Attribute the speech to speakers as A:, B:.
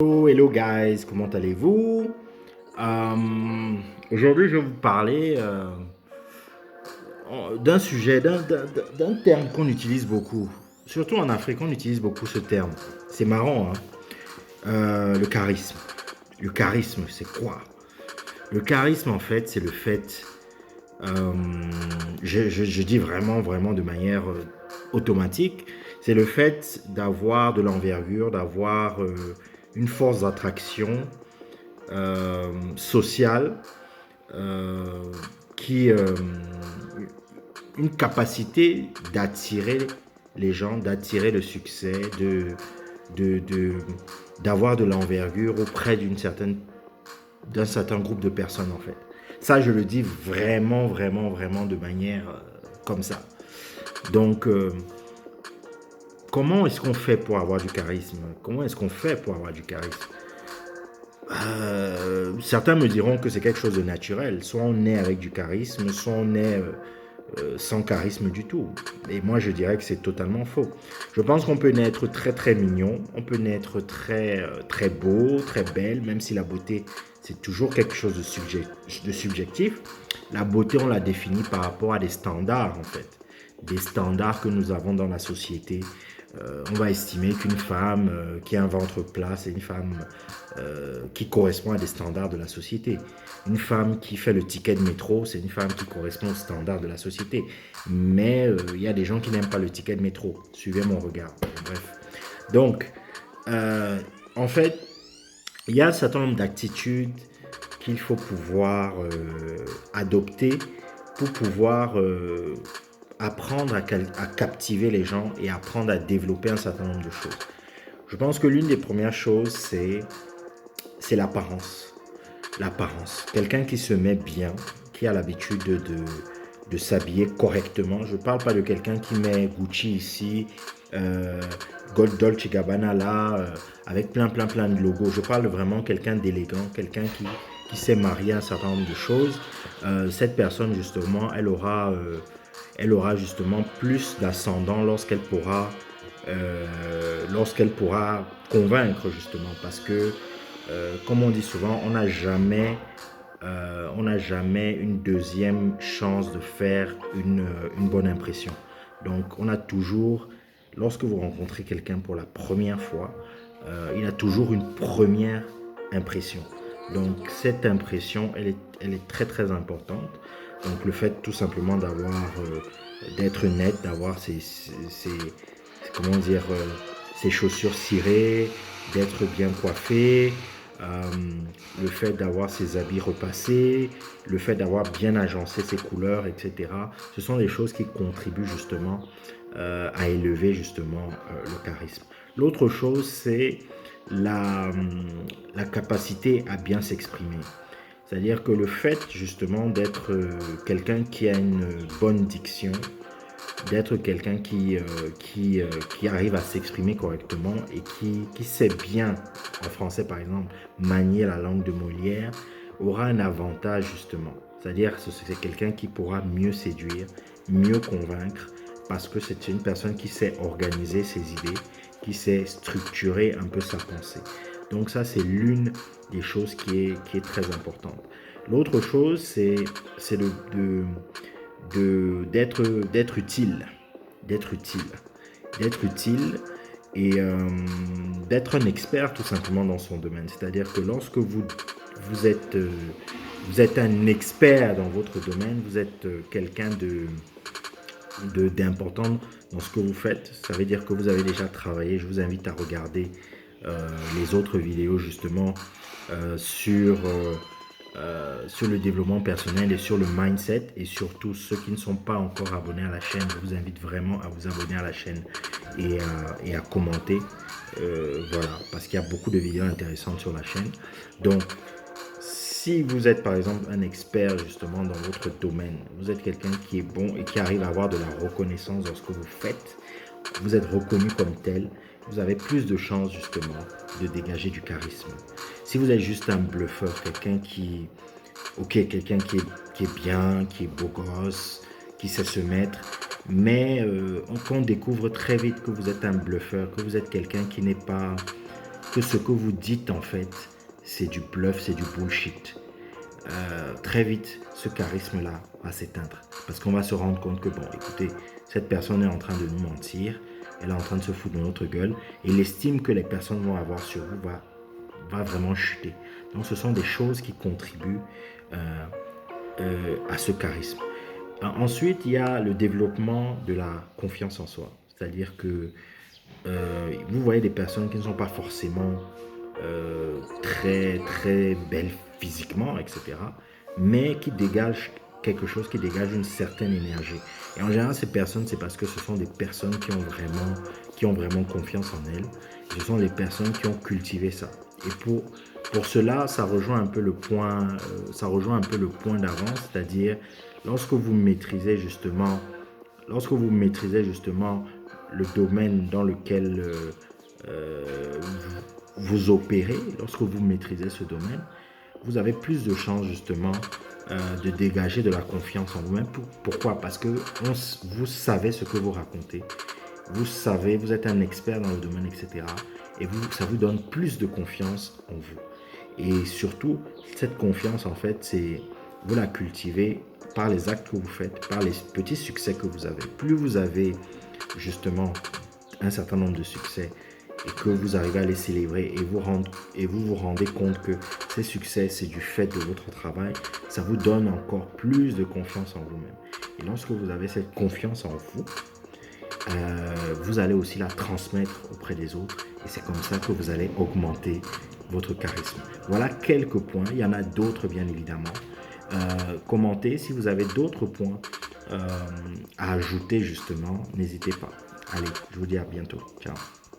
A: Hello guys, comment allez-vous? Euh, Aujourd'hui, je vais vous parler d'un sujet, d'un terme qu'on utilise beaucoup. Surtout en Afrique, on utilise beaucoup ce terme. C'est marrant, hein? Le charisme. Le charisme, c'est quoi? Le charisme, en fait, c'est le fait, euh, je dis vraiment, vraiment de manière automatique, c'est le fait d'avoir de l'envergure, d'avoir une force d'attraction sociale, euh, qui une capacité d'attirer les gens, d'attirer le succès, de, de- d'avoir de l'envergure auprès d'un certain groupe de personnes en fait. Ça, je le dis vraiment, vraiment, vraiment de manière comme ça. Donc, comment est-ce qu'on fait pour avoir du charisme? Comment est-ce qu'on fait pour avoir du charisme? Certains me diront que c'est quelque chose de naturel. Soit on est avec du charisme, soit on est sans charisme du tout. Et moi, je dirais que c'est totalement faux. Je pense qu'on peut naître très très mignon, on peut naître très beau, très belle, même si la beauté, c'est toujours quelque chose de subjectif. La beauté, on la définit par rapport à des standards, en fait. Des standards que nous avons dans la société. On va estimer qu'une femme qui a un ventre plat, c'est une femme qui correspond à des standards de la société. Une femme qui fait le ticket de métro, c'est une femme qui correspond aux standards de la société. Mais il y a des gens qui n'aiment pas le ticket de métro. Suivez mon regard. Bref. Donc, euh, en fait, il y a un certain nombre d'attitudes qu'il faut pouvoir adopter pour pouvoir apprendre à captiver les gens et apprendre à développer un certain nombre de choses. Je pense que l'une des premières choses, c'est l'apparence. L'apparence. Quelqu'un qui se met bien, qui a l'habitude de s'habiller correctement. Je ne parle pas de quelqu'un qui met Gucci ici, euh, Dolce Gabbana là, avec plein de logos. Je parle vraiment de quelqu'un d'élégant, quelqu'un qui sait marier un certain nombre de choses. Cette personne, justement, elle aura justement plus d'ascendant lorsqu'elle pourra convaincre, justement, parce que comme on dit souvent, on n'a jamais une deuxième chance de faire une bonne impression. Donc, on a toujours, lorsque vous rencontrez quelqu'un pour la première fois, il a toujours une première impression. Donc, cette impression, elle est très très importante. Donc, le fait tout simplement d'être net, d'avoir comment dire, ses chaussures cirées, d'être bien coiffé, euh, le fait d'avoir ses habits repassés, le fait d'avoir bien agencé ses couleurs, etc. Ce sont des choses qui contribuent justement à élever justement le charisme. L'autre chose, c'est la, la capacité à bien s'exprimer. C'est-à-dire que le fait justement d'être quelqu'un qui a une bonne diction, d'être quelqu'un qui arrive à s'exprimer correctement et qui sait bien, en français par exemple, manier la langue de Molière, aura un avantage justement. C'est-à-dire que c'est quelqu'un qui pourra mieux séduire, mieux convaincre, parce que c'est une personne qui sait organiser ses idées, qui sait structurer un peu sa pensée. Donc ça, c'est l'une des choses qui est très importante. L'autre chose, c'est d'être utile, d'être utile, d'être utile et d'être un expert tout simplement dans son domaine. C'est-à-dire que lorsque vous êtes un expert dans votre domaine, vous êtes quelqu'un d'important dans ce que vous faites. Ça veut dire que vous avez déjà travaillé. Je vous invite à regarder les autres vidéos justement sur le développement personnel et sur le mindset. Et surtout, ceux qui ne sont pas encore abonnés à la chaîne, je vous invite vraiment à vous abonner à la chaîne et à commenter. Voilà, parce qu'il y a beaucoup de vidéos intéressantes sur la chaîne. Donc, si vous êtes par exemple un expert justement dans votre domaine, vous êtes quelqu'un qui est bon et qui arrive à avoir de la reconnaissance dans ce que vous faites, vous êtes reconnu comme tel, vous avez plus de chances justement de dégager du charisme. Si vous êtes juste un bluffeur, qui est bien, qui est beau gosse, qui sait se mettre, mais on découvre très vite que vous êtes un bluffeur, que vous êtes quelqu'un que ce que vous dites, en fait, c'est du bluff, c'est du bullshit. Très vite, ce charisme-là va s'éteindre. Parce qu'on va se rendre compte que, bon, écoutez, cette personne est en train de nous mentir, elle est en train de se foutre de notre gueule, et l'estime que les personnes vont avoir sur vous va vraiment chuter. Donc, ce sont des choses qui contribuent à ce charisme. Ensuite, il y a le développement de la confiance en soi. C'est-à-dire que vous voyez des personnes qui ne sont pas forcément très, très belles physiquement, etc., mais qui dégagent quelque chose, qui dégage une certaine énergie. Et en général, ces personnes, c'est parce que ce sont des personnes qui ont vraiment confiance en elles. Ce sont les personnes qui ont cultivé ça. Et pour cela, ça rejoint un peu le point, d'avant, c'est-à-dire lorsque vous maîtrisez justement le domaine dans lequel vous opérez, lorsque vous maîtrisez ce domaine, vous avez plus de chances justement de dégager de la confiance en vous-même. Pourquoi? Parce que vous savez ce que vous racontez, vous savez, vous êtes un expert dans le domaine, etc. Et ça vous donne plus de confiance en vous. Et surtout, cette confiance, en fait, vous la cultivez par les actes que vous faites, par les petits succès que vous avez. Plus vous avez justement un certain nombre de succès et que vous arrivez à les célébrer et vous vous rendez compte que ces succès, c'est du fait de votre travail, ça vous donne encore plus de confiance en vous-même. Et lorsque vous avez cette confiance en vous, vous allez aussi la transmettre auprès des autres et c'est comme ça que vous allez augmenter votre charisme. Voilà quelques points, il y en a d'autres bien évidemment. Commentez si vous avez d'autres points à ajouter justement, n'hésitez pas. Allez, je vous dis à bientôt. Ciao.